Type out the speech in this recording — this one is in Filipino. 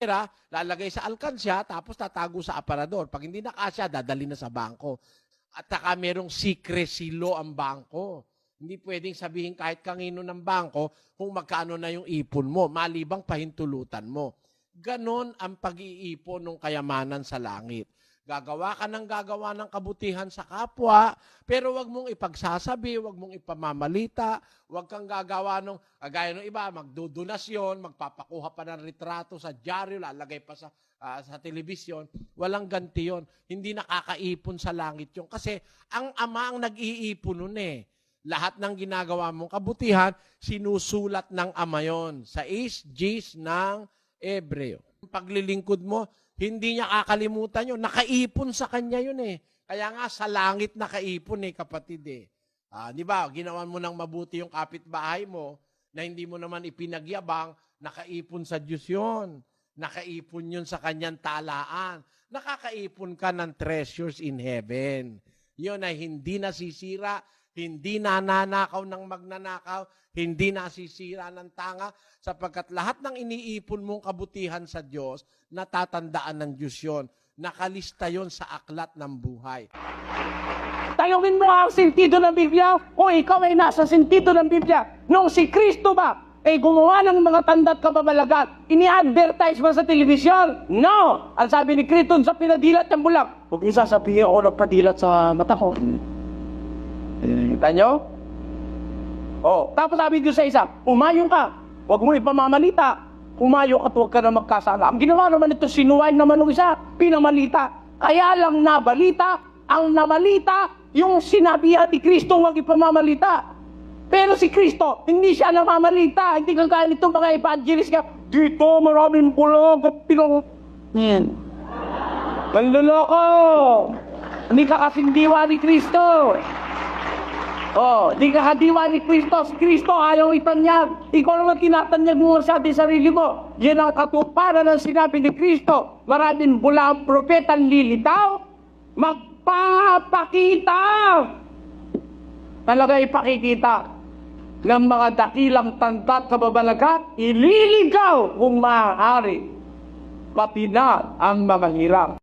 pera, lalagay sa alkansya, tapos tatago sa aparador. Pag hindi na kasya, dadali na sa bangko. At saka merong secrecy law ang bangko. Hindi pwedeng sabihin kahit kanino ng bangko kung magkano na yung ipon mo, malibang pahintulutan mo. Ganon ang pag-iipon ng kayamanan sa langit. Gagawa ka ng gagawa ng kabutihan sa kapwa, pero wag mong ipagsasabi, wag mong ipamamalita, wag kang gagawa ng, gaya ng iba, magdodonasyon, magpapakuha pa ng retrato sa dyaryo, lalagay pa sa telebisyon. Walang ganti yun. Hindi nakakaipon sa langit yun. Kasi ang Ama ang nag-iipon nun eh. Lahat ng ginagawa mong kabutihan, sinusulat ng Ama yun sa G's ng Ebreo. Paglilingkod mo, hindi niya kakalimutan yun. Nakaipon sa kanya yun eh. Kaya nga sa langit nakaipon eh, kapatid eh. Di ba, ginawan mo ng mabuti yung kapitbahay mo na hindi mo naman ipinagyabang, nakaipon sa Diyos yun. Nakaipon yun sa kanyang talaan. Nakakaipon ka ng treasures in heaven. Yun ay hindi nasisira, hindi nananakaw ng magnanakaw, hindi nasisira ng tanga, sapagkat lahat ng iniipon mong kabutihan sa Diyos, natatandaan ng Diyos yun. Nakalista yun sa aklat ng buhay. Tanungin mo ang sentido ng Biblia o ikaw ay nasa sentido ng Biblia. Nung si Kristo ba ay gumawa ng mga tanda't kababalagan, ini-advertise ba sa telebisyon? No! Ang sabi ni Kristo sa pinadilat ng bulak, huwag niyo sasabihin ako nagpadilat sa mata ko. Kita nyo? Tapos sabi Diyos sa isa, umayon ka, huwag mo ipamamalita. Umayo ka at huwag ka na magkasala. Ang ginawa naman ito, sinuwain naman ng isa, pinamalita. Kaya lang nabalita, ang namalita, yung sinabihan ni Kristo huwag ipamamalita. Pero si Kristo, hindi siya namamalita. Hindi kagaya nitong mga evangelist ka, dito maraming bulog at pinong... Yan. Manluloko! Hindi ka kasindiwa ni Kristo. Di ka kadiwa ni Kristo. Si Kristo ayaw itanyag. Ikaw naman tinatanyag mo sa ating sarili mo. Yan ang katuparan ng sinabi ni Kristo. Maraming bula ang propetang lilitaw. Magpapakita. Talaga ipakikita ng mga dakilang tanda't kababalagan. Ililigaw kung maaari. Pati na ang mga hirap.